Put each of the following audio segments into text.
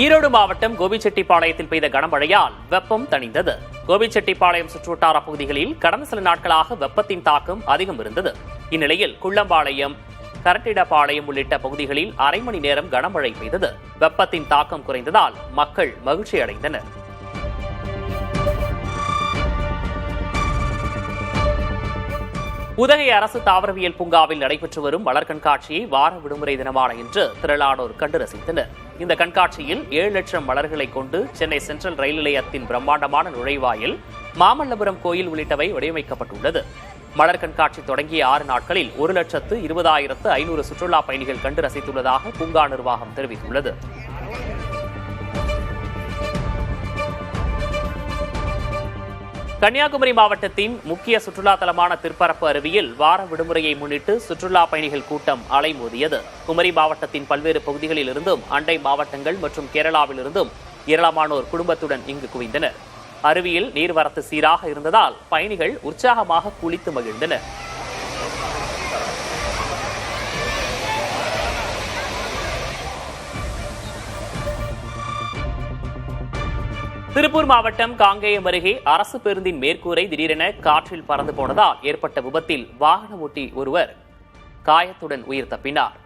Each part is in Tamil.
ஈரோடு மாவட்டம் கோபிச்செட்டிப்பாளையத்தில் பெய்த கனமழையால் வெப்பம் தணிந்தது. கோபிச்செட்டிப்பாளையம் சுற்றுவட்டார பகுதிகளில் கடந்த சில நாட்களாக வெப்பத்தின் தாக்கம் அதிகம் இருந்தது. இந்நிலையில் குள்ளம்பாளையம், கரட்டிடப்பாளையம் உள்ளிட்ட பகுதிகளில் அரை மணி நேரம் கனமழை பெய்தது. வெப்பத்தின் தாக்கம் குறைந்ததால் மக்கள் மகிழ்ச்சி அடைந்தனர். உதகை அரசு தாவரவியல் பூங்காவில் நடைபெற்று வரும் மலர் கண்காட்சியை வார விடுமுறை தினமான இன்று திரளானோர் கண்டு ரசித்தனர். இந்த கண்காட்சியில் 7 லட்சம் மலர்களை கொண்டு சென்னை சென்ட்ரல் ரயில் நிலையத்தின் பிரம்மாண்டமான நுழைவாயில், மாமல்லபுரம் கோயில் உள்ளிட்டவை வடிவமைக்கப்பட்டுள்ளது. மலர் கண்காட்சி தொடங்கிய 6 நாட்களில் 1,20,500 சுற்றுலா பயணிகள் கண்டு ரசித்துள்ளதாக பூங்கா நிர்வாகம் தெரிவித்துள்ளது. கன்னியாகுமரி மாவட்டத்தின் முக்கிய சுற்றுலா தலமான திருப்பரப்பு அருவியில் வார விடுமுறையை முன்னிட்டு சுற்றுலா பயணிகள் கூட்டம் அலைமோதியது. குமரி மாவட்டத்தின் பல்வேறு பகுதிகளில் இருந்தும், அண்டை மாவட்டங்கள் மற்றும் கேரளாவில் இருந்தும் ஏராளமானோர் குடும்பத்துடன் இங்கு குவிந்தனர். அருவியில் நீர்வரத்து சீராக இருந்ததால் பயணிகள் உற்சாகமாக குளித்து மகிழ்ந்தனர். திருப்பூர் மாவட்டம் காங்கேயம் அருகே அரசு பேருந்தின் மேற்கூரை திடீரென காற்றில் பறந்து போனதால் ஏற்பட்ட விபத்தில் வாகன ஓட்டி ஒருவர் காயத்துடன் உயிர் தப்பினார்.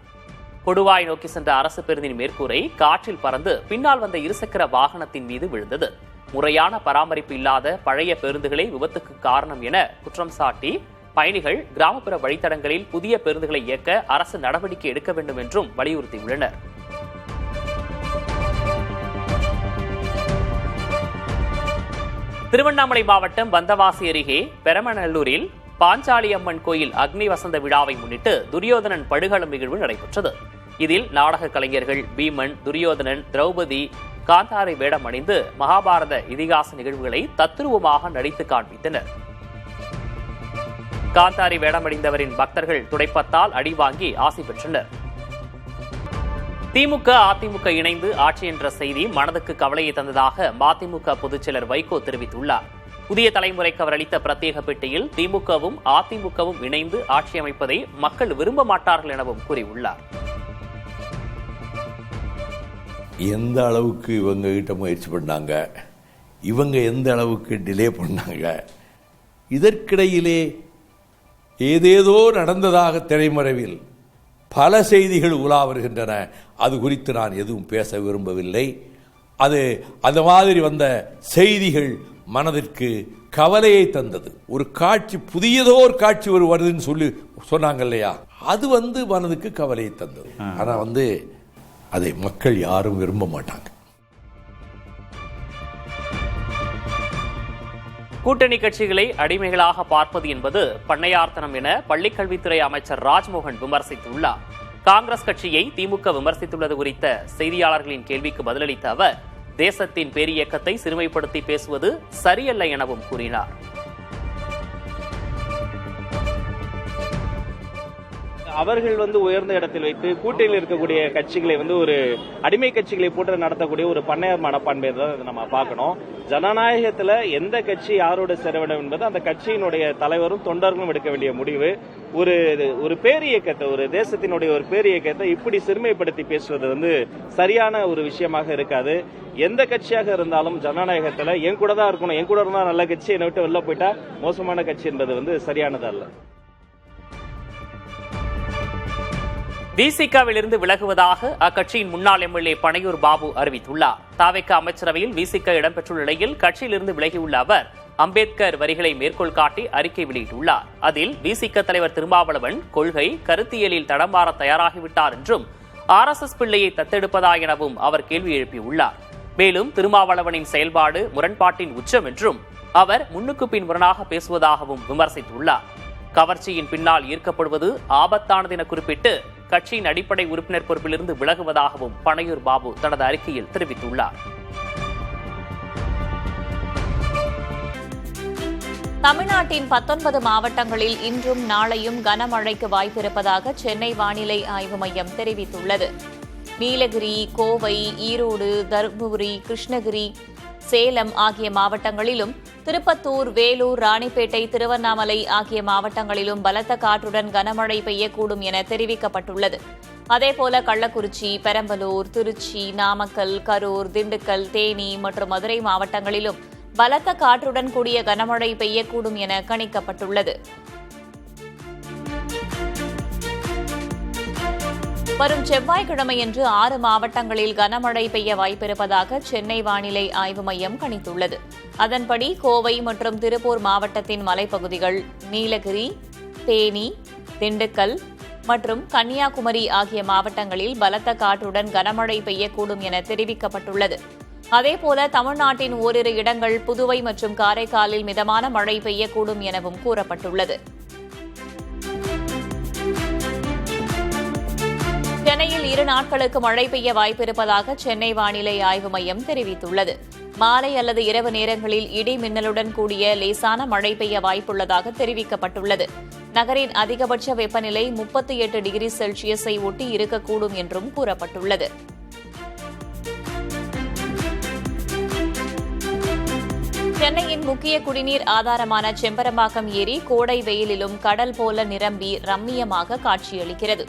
கொடுவாய் நோக்கி சென்ற அரசு பேருந்தின் மேற்கூரை காற்றில் பறந்து பின்னால் வந்த இருசக்கர வாகனத்தின் மீது விழுந்தது. முறையான பராமரிப்பு இல்லாத பழைய பேருந்துகளே விபத்துக்கு காரணம் என குற்றம் சாட்டி பயணிகள் கிராமப்புற வழித்தடங்களில் புதிய பேருந்துகளை இயக்க அரசு நடவடிக்கை எடுக்க வேண்டும் என்றும் வலியுறுத்தியுள்ளனர். திருவண்ணாமலை மாவட்டம் வந்தவாசி அருகே பெரமநல்லூரில் பாஞ்சாலி அம்மன் கோயில் அக்னி வசந்த விழாவை முன்னிட்டு துரியோதனன் படுகளம் நிகழ்வு நடைபெற்றது. இதில் நாடக கலைஞர்கள் பீமன், துரியோதனன், திரௌபதி காந்தாரை வேடம் அணிந்து மகாபாரத இதிகாச நிகழ்வுகளை தத்ரூபமாக நடித்து காண்பித்தனர். காந்தாரி வேடமணிந்தவரின் பக்தர்கள் துடைப்பத்தால் அடி வாங்கி ஆசி பெற்றனர். திமுக, அதிமுக இணைந்து ஆட்சி என்ற செய்தி மனதுக்கு கவலையை தந்ததாக மதிமுக பொதுச்செயலர் வைகோ தெரிவித்துள்ளார். புதிய தலைமுறைக்கு அவர் அளித்த பிரத்யேக பேட்டியில் திமுகவும் அதிமுகவும் இணைந்து ஆட்சி அமைப்பதை மக்கள் விரும்ப மாட்டார்கள் எனவும் கூறியுள்ளார். எந்த அளவுக்கு இவங்க கிட்ட முயற்சி பண்ணாங்க, இவங்க எந்த அளவுக்கு டிலே பண்ணாங்க, இதற்கிடையிலே ஏதேதோ நடந்ததாக திரைமறைவில் பல செய்திகள் உலா வருகின்றன. அது குறித்து நான் எதுவும் பேச விரும்பவில்லை. அது அந்த மாதிரி வந்த செய்திகள் மனதிற்கு கவலையை தந்தது. ஒரு காட்சி, புதியதோர் காட்சி வருதுன்னு சொன்னாங்க இல்லையா, அது மனதுக்கு கவலையை தந்தது. ஆனா அதை மக்கள் யாரும் விரும்ப மாட்டாங்க. கூட்டணி கட்சிகளை அடிமைகளாக பார்ப்பது என்பது பண்ணையார்த்தனம் என பள்ளிக்கல்வித்துறை அமைச்சர் ராஜ்மோகன் விமர்சித்துள்ளார். காங்கிரஸ் கட்சியை திமுக விமர்சித்துள்ளது குறித்த செய்தியாளர்களின் கேள்விக்கு பதிலளித்த அவர், தேசத்தின் பேரியக்கத்தை சிறுமைப்படுத்தி பேசுவது சரியல்ல எனவும் கூறினார். அவர்கள் உயர்ந்த இடத்தில் வைத்து கூட்டணியில் இருக்கக்கூடிய கட்சிகளை ஒரு அடிமை கட்சிகளை போட்டு நடத்தக்கூடிய ஒரு பண்ணையார் மனப்பான்மை தான் நம்ம பார்க்கணும். ஜனநாயகத்தில் எந்த கட்சி யாரோடு சேர வேண்டும் என்பது அந்த கட்சியினுடைய தலைவரும் தொண்டர்களும் எடுக்க வேண்டிய முடிவு. ஒரு பேரியக்கத்தை, ஒரு தேசத்தினுடைய ஒரு பேரியக்கத்தை இப்படி சிறுமைப்படுத்தி பேசுவது சரியான ஒரு விஷயமாக இருக்காது. எந்த கட்சியாக இருந்தாலும் ஜனநாயகத்தில் என் கூட தான் இருக்கணும், என் கூட இருந்தா நல்ல கட்சி, என்னை விட்டு வெளில போயிட்டா மோசமான கட்சி என்பது சரியானது அல்ல. விசிகவிலிருந்து விலகுவதாக அக்கட்சியின் முன்னாள் எம்எல்ஏ பனையூர் பாபு அறிவித்துள்ளார். தாவேக அமைச்சரவையில் விசிக இடம்பெற்றுள்ள நிலையில் கட்சியிலிருந்து விலகியுள்ள அவர் அம்பேத்கர் வரிகளை மேற்கோள் காட்டி அறிக்கை வெளியிட்டுள்ளார். அதில் விசிக தலைவர் திருமாவளவன் கொள்கை, கருத்தியலில் தடமாற தயாராகிவிட்டார் என்றும், RSS பிள்ளையை தத்தெடுப்பதா எனவும் அவர் கேள்வி எழுப்பியுள்ளார். மேலும் திருமாவளவனின் செயல்பாடு முரண்பாட்டின் உச்சம் என்றும், அவர் முன்னுக்கு பின் முரணாக பேசுவதாகவும் விமர்சித்துள்ளார். கவர்ச்சியின் பின்னால் ஈர்க்கப்படுவது ஆபத்தானது என குறிப்பிட்டு கட்சியின் அடிப்படை உறுப்பினர் பொறுப்பிலிருந்து விலகுவதாகவும் பனையூர் பாபு தனது அறிக்கையில் தெரிவித்துள்ளார். தமிழ்நாட்டின் 19 மாவட்டங்களில் இன்றும் நாளையும் கனமழைக்கு வாய்ப்பிருப்பதாக சென்னை வானிலை ஆய்வு மையம் தெரிவித்துள்ளது. நீலகிரி, கோவை, ஈரோடு, தருமபுரி, கிருஷ்ணகிரி, சேலம் ஆகிய மாவட்டங்களிலும், திருப்பத்தூர், வேலூர், ராணிப்பேட்டை, திருவண்ணாமலை ஆகிய மாவட்டங்களிலும் பலத்த காற்றுடன் கனமழை பெய்யக்கூடும் என தெரிவிக்கப்பட்டுள்ளது. அதேபோல கள்ளக்குறிச்சி, பெரம்பலூர், திருச்சி, நாமக்கல், கரூர், திண்டுக்கல், தேனி மற்றும் மதுரை மாவட்டங்களிலும் பலத்த காற்றுடன் கூடிய கனமழை பெய்யக்கூடும் என கணிக்கப்பட்டுள்ளது. வரும் செவ்வாய்க்கிழமையன்று 6 மாவட்டங்களில் கனமழை பெய்ய வாய்ப்பிருப்பதாக சென்னை வானிலை ஆய்வு மையம் கணித்துள்ளது. அதன்படி கோவை மற்றும் திருப்பூர் மாவட்டத்தின் மலைப்பகுதிகள், நீலகிரி, தேனி, திண்டுக்கல் மற்றும் கன்னியாகுமரி ஆகிய மாவட்டங்களில் பலத்த காற்றுடன் கனமழை பெய்யக்கூடும் என தெரிவிக்கப்பட்டுள்ளது. அதேபோல தமிழ்நாட்டின் ஓரிரு இடங்கள், புதுவை மற்றும் காரைக்காலில் மிதமான மழை பெய்யக்கூடும் எனவும் கூறப்பட்டுள்ளது. சென்னையில் 2 நாட்களுக்கு மழை பெய்ய வாய்ப்பிருப்பதாக சென்னை வானிலை ஆய்வு மையம் தெரிவித்துள்ளது. மாலை அல்லது இரவு நேரங்களில் இடி மின்னலுடன் கூடிய லேசான மழை பெய்ய வாய்ப்புள்ளதாக தெரிவிக்கப்பட்டுள்ளது. நகரின் அதிகபட்ச வெப்பநிலை 38 டிகிரி செல்சியஸை ஒட்டி இருக்கக்கூடும் என்றும் கூறப்பட்டுள்ளது. சென்னையின் முக்கிய குடிநீர் ஆதாரமான செம்பரம்பாக்கம் ஏரி கோடை வெயிலிலும் கடல் போல நிரம்பி ரம்மியமாக காட்சியளிக்கிறது.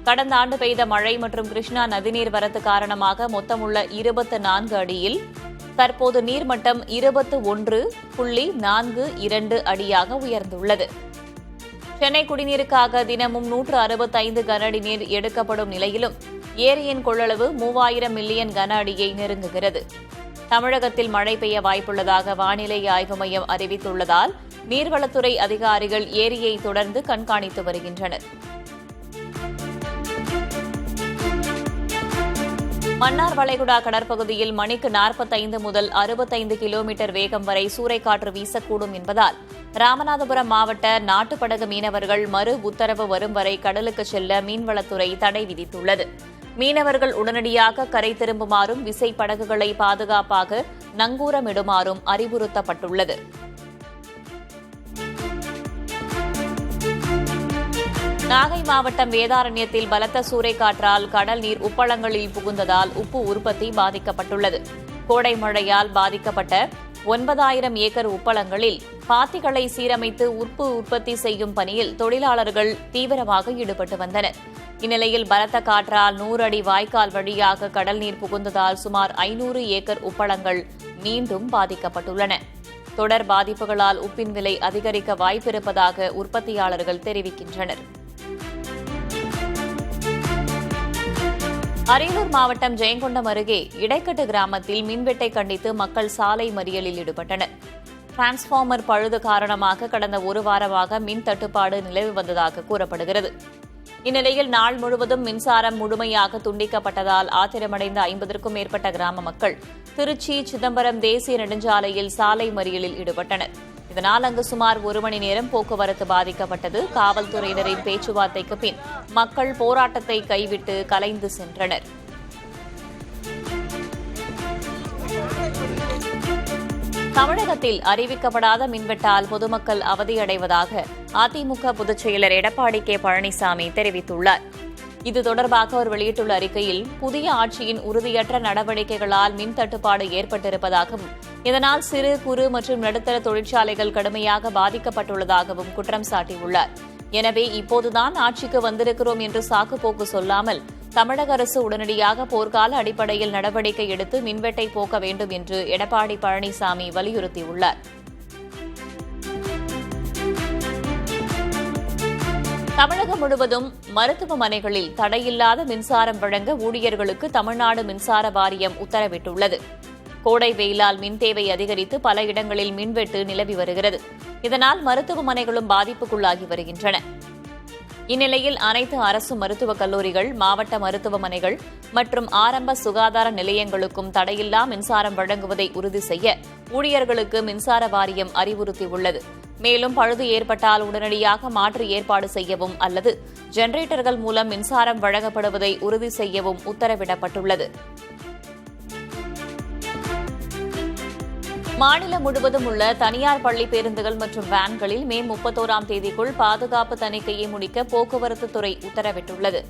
கடந்த ஆண்டு பெய்த மழை மற்றும் கிருஷ்ணா நதிநீர் வரத்து காரணமாக மொத்தமுள்ள 24 அடியில் தற்போது நீர்மட்டம் 21.42 அடியாக உயர்ந்துள்ளது. சென்னை குடிநீருக்காக தினமும் 165 கன அடி நீர் எடுக்கப்படும் நிலையிலும் ஏரியின் கொள்ளளவு 3000 மில்லியன் கன அடியை நெருங்குகிறது. தமிழகத்தில் மழை பெய்ய வாய்ப்புள்ளதாக வானிலை ஆய்வு மையம் அறிவித்துள்ளதால் நீர்வளத்துறை அதிகாரிகள் ஏரியை தொடர்ந்து கண்காணித்து வருகின்றனர். மன்னார் வளைகுடா கடற்பகுதியில் மணிக்கு 45 முதல் 65 கிலோமீட்டர் வேகம் வரை சூறைக்காற்று வீசக்கூடும் என்பதால் ராமநாதபுரம் மாவட்ட நாட்டுப்படகு மீனவர்கள் மறு உத்தரவு வரும் வரை கடலுக்கு செல்ல மீன்வளத்துறை தடை விதித்துள்ளது. மீனவர்கள் உடனடியாக கரை திரும்புமாறும் விசைப்படகுகளை பாதுகாப்பாக நங்கூரமிடுமாறும் அறிவுறுத்தப்பட்டுள்ளது. நாகை மாவட்டம் வேதாரண்யத்தில் பலத்த சூறைக்காற்றால் கடல் நீர் உப்பளங்களில் புகுந்ததால் உப்பு உற்பத்தி பாதிக்கப்பட்டுள்ளது. கோடை மழையால் பாதிக்கப்பட்ட 9000 ஏக்கர் உப்பளங்களில் பாத்திகளை சீரமைத்து உப்பு உற்பத்தி செய்யும் பணியில் தொழிலாளர்கள் தீவிரமாக ஈடுபட்டு வந்தனர். இந்நிலையில் பலத்த காற்றால் 100 அடி வாய்க்கால் வழியாக கடல் நீர் புகுந்ததால் சுமார் 500 ஏக்கர் உப்பளங்கள் மீண்டும் பாதிக்கப்பட்டுள்ளன. தொடர் பாதிப்புகளால் உப்பின் விலை அதிகரிக்க வாய்ப்பிருப்பதாக உற்பத்தியாளர்கள் தெரிவிக்கின்றனர். அரியலூர் மாவட்டம் ஜெயங்கொண்டம் அருகே இடைக்கட்டு கிராமத்தில் மின்வெட்டை கண்டித்து மக்கள் சாலை மறியலில் ஈடுபட்டனர். டிரான்ஸ்பார்மர் பழுது காரணமாக கடந்த 1 வாரமாக மின் தட்டுப்பாடு நிலவி வந்ததாக கூறப்படுகிறது. இந்நிலையில் நாள் முழுவதும் மின்சாரம் முழுமையாக துண்டிக்கப்பட்டதால் ஆத்திரமடைந்த 50க்கும் மேற்பட்ட கிராம மக்கள் திருச்சி சிதம்பரம் தேசிய நெடுஞ்சாலையில் சாலை மறியலில் ஈடுபட்டனர். இதனால் அங்கு சுமார் 1 மணி நேரம் போக்குவரத்து பாதிக்கப்பட்டது. காவல்துறையினரின் பேச்சுவார்த்தைக்கு பின் மக்கள் போராட்டத்தை கைவிட்டு கலைந்து சென்றனர். தமிழகத்தில் அறிவிக்கப்படாத மின்வெட்டால் பொதுமக்கள் அவதியடைவதாக அதிமுக பொதுச் செயலர் எடப்பாடி கே பழனிசாமி தெரிவித்துள்ளார். இது தொடர்பாக அவர் வெளியிட்டுள்ள அறிக்கையில் புதிய ஆட்சியின் உறுதியற்ற நடவடிக்கைகளால் மின் தட்டுப்பாடு ஏற்பட்டிருப்பதாகவும் இதனால் சிறு குறு மற்றும் நடுத்தர தொழிற்சாலைகள் கடுமையாக பாதிக்கப்பட்டுள்ளதாகவும் குற்றம் சாட்டியுள்ளார். எனவே இப்போதுதான் ஆட்சிக்கு வந்திருக்கிறோம் என்று சாக்குப்போக்கு சொல்லாமல் தமிழக அரசு உடனடியாக போர்க்கால அடிப்படையில் நடவடிக்கை எடுத்து மின்வெட்டை போக்க வேண்டும் என்று எடப்பாடி பழனிசாமி வலியுறுத்தியுள்ளார். தமிழகம் முழுவதும் மருத்துவமனைகளில் தடையில்லாத மின்சாரம் வழங்க ஊழியர்களுக்கு தமிழ்நாடு மின்சார வாரியம் உத்தரவிட்டுள்ளது. கோடை வெயிலால் மின் தேவை அதிகரித்து பல இடங்களில் மின்வெட்டு நிலவி வருகிறது. இதனால் மருத்துவமனைகளும் பாதிப்புக்குள்ளாகி வருகின்றன. இந்நிலையில் அனைத்து அரசு மருத்துவக் கல்லூரிகள், மாவட்ட மருத்துவமனைகள் மற்றும் ஆரம்ப சுகாதார நிலையங்களுக்கும் தடையில்லா மின்சாரம் வழங்குவதை உறுதி செய்ய ஊழியர்களுக்கு மின்சார வாரியம் அறிவுறுத்தியுள்ளது. மேலும் பழுது ஏற்பட்டால் உடனடியாக மாற்று ஏற்பாடு செய்யவும் அல்லது ஜெனரேட்டர்கள் மூலம் மின்சாரம் வழங்கப்படுவதை உறுதி செய்யவும் உத்தரவிடப்பட்டுள்ளது. மாநிலம் முழுவதும் உள்ள தனியார் பள்ளி பேருந்துகள் மற்றும் வேன்களில் மே 31ஆம் தேதிக்குள் பாதுகாப்பு தணிக்கையை முடிக்க போக்குவரத்து துறை உத்தரவிட்டுள்ளது.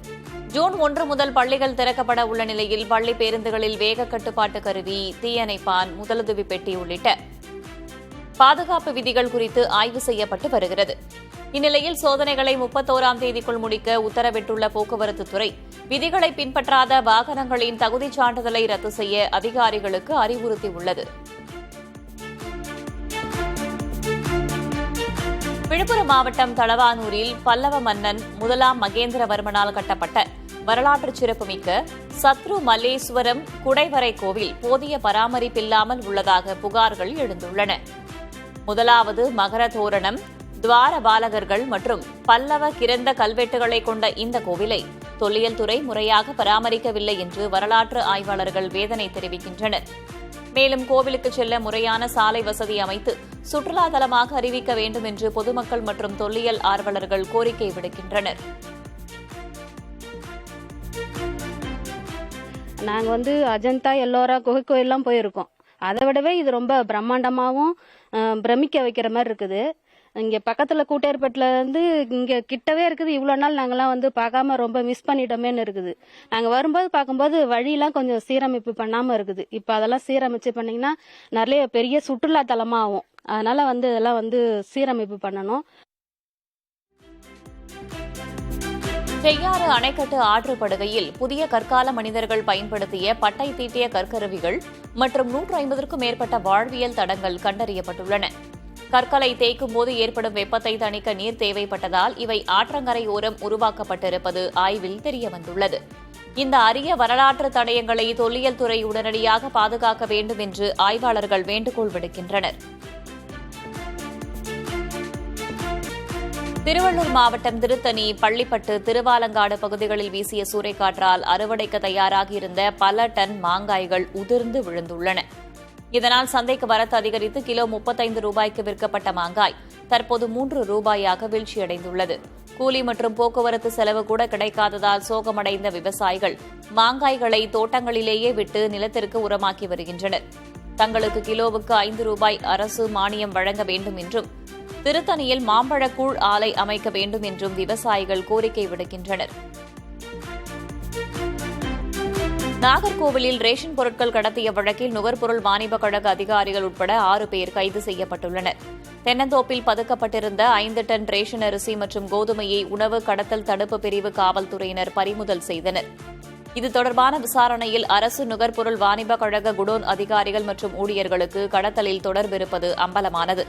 ஜூன் 1 முதல் பள்ளிகள் திறக்கப்பட உள்ள நிலையில் பள்ளி பேருந்துகளில் வேக கட்டுப்பாட்டு கருவி, தீயணைப்பான், முதலுதவி பெட்டி உள்ளிட்ட பாதுகாப்பு விதிகள் குறித்து ஆய்வு செய்யப்பட்டு வருகிறது. இந்நிலையில் சோதனைகளை 31ஆம் தேதிக்குள் முடிக்க உத்தரவிட்டுள்ள போக்குவரத்து துறை விதிகளை பின்பற்றாத வாகனங்களின் தகுதிச் சான்றிதழை ரத்து செய்ய அதிகாரிகளுக்கு அறிவுறுத்தியுள்ளது. விழுப்புரம் மாவட்டம் தளவானூரில் பல்லவ மன்னன் முதலாம் மகேந்திரவர்மனால் கட்டப்பட்ட வரலாற்று சிறப்புமிக்க சத்ரு மல்லேஸ்வரம் குடைவரை கோவில் போதிய பராமரிப்பில்லாமல் உள்ளதாக புகார்கள் எழுந்துள்ளன. முதலாவது மகர தோரணம், துவார பாலகர்கள் மற்றும் பல்லவ கிரந்த கல்வெட்டுகளை கொண்ட இந்த கோவிலை தொல்லியல் துறை முறையாக பராமரிக்கவில்லை என்று வரலாற்று ஆய்வாளர்கள் வேதனை தெரிவிக்கின்றனர். மேலும் கோவிலுக்கு செல்ல முறையான சாலை வசதி அமைத்து சுற்றுலா தலமாக அறிவிக்க வேண்டும் என்று பொதுமக்கள் மற்றும் தொல்லியல் ஆர்வலர்கள் கோரிக்கை விடுக்கின்றனர். நாங்கள் அஜந்தா எல்லோரா குகை கோயிலெலாம் போயிருக்கோம். அதை விடவே இது ரொம்ப பிரம்மாண்டமாகவும் பிரமிக்க வைக்கிற மாதிரி இருக்குது. இங்கே பக்கத்தில் கூட்டேற்பட்டிலேருந்து இங்கே கிட்டவே இருக்குது. இவ்வளோ நாள் நாங்கள்லாம் பார்க்காம ரொம்ப மிஸ் பண்ணிட்டோமேன்னு இருக்குது. நாங்கள் வரும்போது பார்க்கும்போது வழியெல்லாம் கொஞ்சம் சீரமைப்பு பண்ணாமல் இருக்குது. இப்போ அதெல்லாம் சீரமைச்சு பண்ணிங்கன்னா நிறைய பெரிய சுற்றுலா தலமாக ஆகும். அதனால் இதெல்லாம் சீரமைப்பு பண்ணணும். செய்யாறு அணைக்கட்டு ஆற்றுப்படுகையில் புதிய கற்கால மனிதர்கள் பயன்படுத்திய பட்டை தீட்டிய கற்கருவிகள் மற்றும் 150க்கும் மேற்பட்ட வாழ்வியல் தடங்கள் கண்டறியப்பட்டுள்ளன. கற்களை தேய்க்கும் போது ஏற்படும் வெப்பத்தை தணிக்க நீர் தேவைப்பட்டதால் இவை ஆற்றங்கரையோரம் உருவாக்கப்பட்டிருப்பது ஆய்வில் தெரியவந்துள்ளது. இந்த அரிய வரலாற்று தடயங்களை தொல்லியல் துறை உடனடியாக பாதுகாக்க வேண்டும் என்று ஆய்வாளர்கள் வேண்டுகோள் விடுக்கின்றனர். திருவள்ளூர் மாவட்டம் திருத்தணி, பள்ளிப்பட்டு, திருவாலங்காடு பகுதிகளில் வீசிய சூறைக்காற்றால் அறுவடைக்கு தயாராகியிருந்த பல டன் மாங்காய்கள் உதிர்ந்து விழுந்துள்ளன. இதனால் சந்தைக்கு வரத்து அதிகரித்து கிலோ 35 ரூபாய்க்கு விற்கப்பட்ட மாங்காய் தற்போது 3 ரூபாயாக வீழ்ச்சியடைந்துள்ளது. கூலி மற்றும் போக்குவரத்து செலவு கூட கிடைக்காததால் சோகமடைந்த விவசாயிகள் மாங்காய்களை தோட்டங்களிலேயே விட்டு நிலத்திற்கு உரமாக்கி வருகின்றனர். தங்களுக்கு கிலோவுக்கு 5 ரூபாய் அரசு மானியம் வழங்க வேண்டும் என்றும் திருத்தணியில் மாம்பழக்கூழ் ஆலை அமைக்க வேண்டும் என்றும் விவசாயிகள் கோரிக்கை விடுக்கின்றனர். நாகர்கோவிலில் ரேஷன் பொருட்கள் கடத்திய வழக்கில் நுகர்பொருள் வாணிப கழக அதிகாரிகள் உட்பட 6 பேர் கைது செய்யப்பட்டுள்ளனர். தென்னந்தோப்பில் பதுக்கப்பட்டிருந்த 5 டன் ரேஷன் அரிசி மற்றும் கோதுமையை உணவு கடத்தல் தடுப்பு பிரிவு காவல்துறையினர் பறிமுதல் செய்தனர். இது தொடர்பான விசாரணையில் அரசு நுகர்பொருள் வாணிப கழக குடோன் அதிகாரிகள் மற்றும் ஊழியர்களுக்கு கடத்தலில் தொடர்பிருப்பது அம்பலமானது.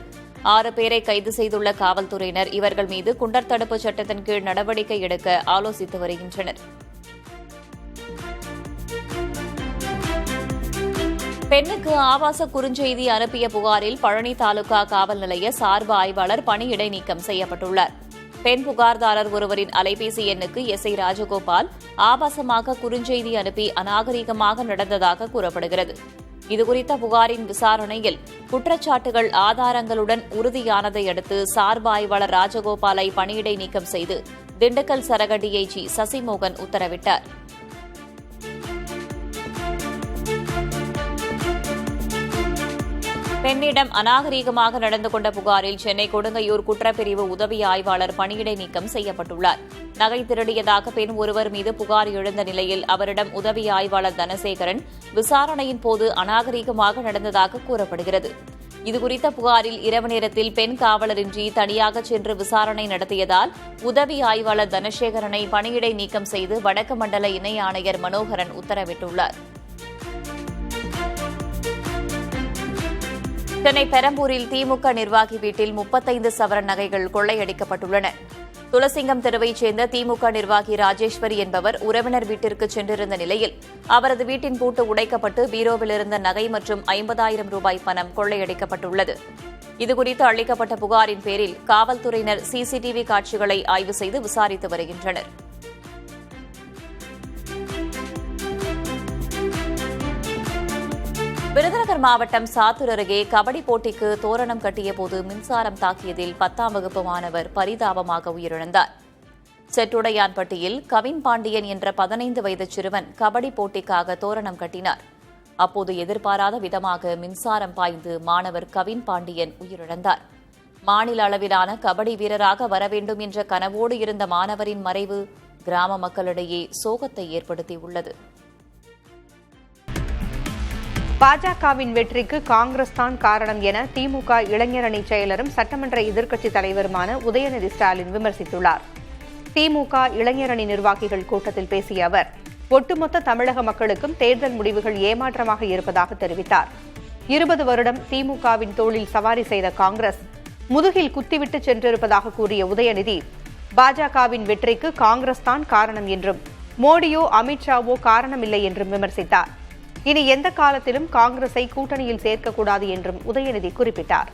6 பேரை கைது செய்துள்ள காவல்துறையினர் இவர்கள் மீது குண்டர் தடுப்பு சட்டத்தின் கீழ் நடவடிக்கை எடுக்க ஆலோசித்து வருகின்றனர். பெண்ணுக்கு ஆபாச குறுஞ்செய்தி அனுப்பிய புகாரில் பழனி தாலுகா காவல் நிலைய சார்பு ஆய்வாளர் பணியிடை நீக்கம் செய்யப்பட்டுள்ளார். பெண் புகார்தாரர் ஒருவரின் அலைபேசி எண்ணுக்கு எஸ்ஐ ராஜகோபால் ஆபாசமாக குறுஞ்செய்தி அனுப்பி அநாகரிகமாக நடந்ததாக கூறப்படுகிறது. இதுகுறித்த புகாரின் விசாரணையில் குற்றச்சாட்டுகள் ஆதாரங்களுடன் உறுதியானதை அடுத்து சார்பு ஆய்வாளர் ராஜகோபாலை பணியிடை நீக்கம் செய்து திண்டுக்கல் சரக டிஐஜி சசிமோகன் உத்தரவிட்டார். பெண்ணிடம் அநாகரீகமாக நடந்து கொண்ட புகாரில் சென்னை கொடுங்கையூர் குற்றப்பிரிவு உதவி ஆய்வாளர் பணியிடை நீக்கம் செய்யப்பட்டுள்ளார். நகை திருடியதாக பெண் ஒருவர் மீது புகார் எழுந்த நிலையில் அவரிடம் உதவி ஆய்வாளர் தனசேகரன் விசாரணையின் போது அநாகரீகமாக நடந்ததாக கூறப்படுகிறது. இதுகுறித்த புகாரில் இரவு நேரத்தில் பெண் காவலரின்றி தனியாக சென்று விசாரணை நடத்தியதால் உதவி ஆய்வாளர் தனசேகரனை பணியிடை நீக்கம் செய்து வடக்கு மண்டல இணை ஆணையர் மனோகரன் உத்தரவிட்டுள்ளார். சென்னை பெரம்பூரில் திமுக நிர்வாகி வீட்டில் 35 சவரன் நகைகள் கொள்ளையடிக்கப்பட்டுள்ளன. துளசிங்கம் தெருவைச் சேர்ந்த திமுக நிர்வாகி ராஜேஸ்வரி என்பவர் உறவினர் வீட்டிற்கு சென்றிருந்த நிலையில் அவரது வீட்டின் பூட்டு உடைக்கப்பட்டு பீரோவில் இருந்த நகை மற்றும் 50,000 ரூபாய் பணம் கொள்ளையடிக்கப்பட்டுள்ளது. இதுகுறித்து அளிக்கப்பட்ட புகாரின் பேரில் காவல்துறையினர் சிசிடிவி காட்சிகளை ஆய்வு செய்து விசாரித்து வருகின்றனர். விருதுநகர் மாவட்டம் சாத்தூர் அருகே கபடி போட்டிக்கு தோரணம் கட்டியபோது மின்சாரம் தாக்கியதில் 10ஆம் வகுப்பு மாணவர் பரிதாபமாக உயிரிழந்தார். செட்டுடையான்பட்டியில் கவின் பாண்டியன் என்ற 15 வயது சிறுவன் கபடி போட்டிக்காக தோரணம் கட்டினார். அப்போது எதிர்பாராத விதமாக மின்சாரம் பாய்ந்து மாணவர் கவின் பாண்டியன் உயிரிழந்தார். மாநில அளவிலான கபடி வீரராக வர வேண்டும் என்ற கனவோடு இருந்த மாணவரின் மறைவு கிராம மக்களிடையே சோகத்தை ஏற்படுத்தியுள்ளது. பாஜகவின் வெற்றிக்கு காங்கிரஸ் தான் காரணம் என திமுக இளைஞரணி செயலரும் சட்டமன்ற எதிர்க்கட்சித் தலைவருமான உதயநிதி ஸ்டாலின் விமர்சித்துள்ளார். திமுக இளைஞரணி நிர்வாகிகள் கூட்டத்தில் பேசிய அவர், ஒட்டுமொத்த தமிழக மக்களுக்கும் தேர்தல் முடிவுகள் ஏமாற்றமாக இருப்பதாக தெரிவித்தார். 20 வருடம் திமுகவின் தோளில் சவாரி செய்த காங்கிரஸ் முதுகில் குத்திவிட்டு சென்றிருப்பதாக கூறிய உதயநிதி, பாஜகவின் வெற்றிக்கு காங்கிரஸ் தான் காரணம் என்றும் மோடியோ அமித்ஷாவோ காரணமில்லை என்றும் விமர்சித்தார். இனி எந்த காலத்திலும் காங்கிரஸை கூட்டணியில் சேர்க்கக்கூடாது என்றும் உதயநிதி குறிப்பிட்டார்.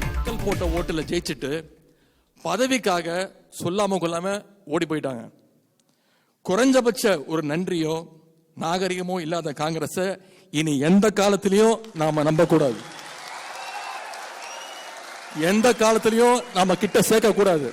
மக்கள் போட்ட ஓட்டுல ஜெயிச்சிட்டு பதவிக்காக சொல்லாம கொள்ளாம ஓடி போயிட்டாங்க. குறைஞ்சபட்ச ஒரு நன்றியோ நாகரிகமோ இல்லாத காங்கிரஸை இனி எந்த காலத்திலையும் நாம நம்பக்கூடாது, எந்த காலத்திலையும் நாம கிட்ட சேர்க்க கூடாது.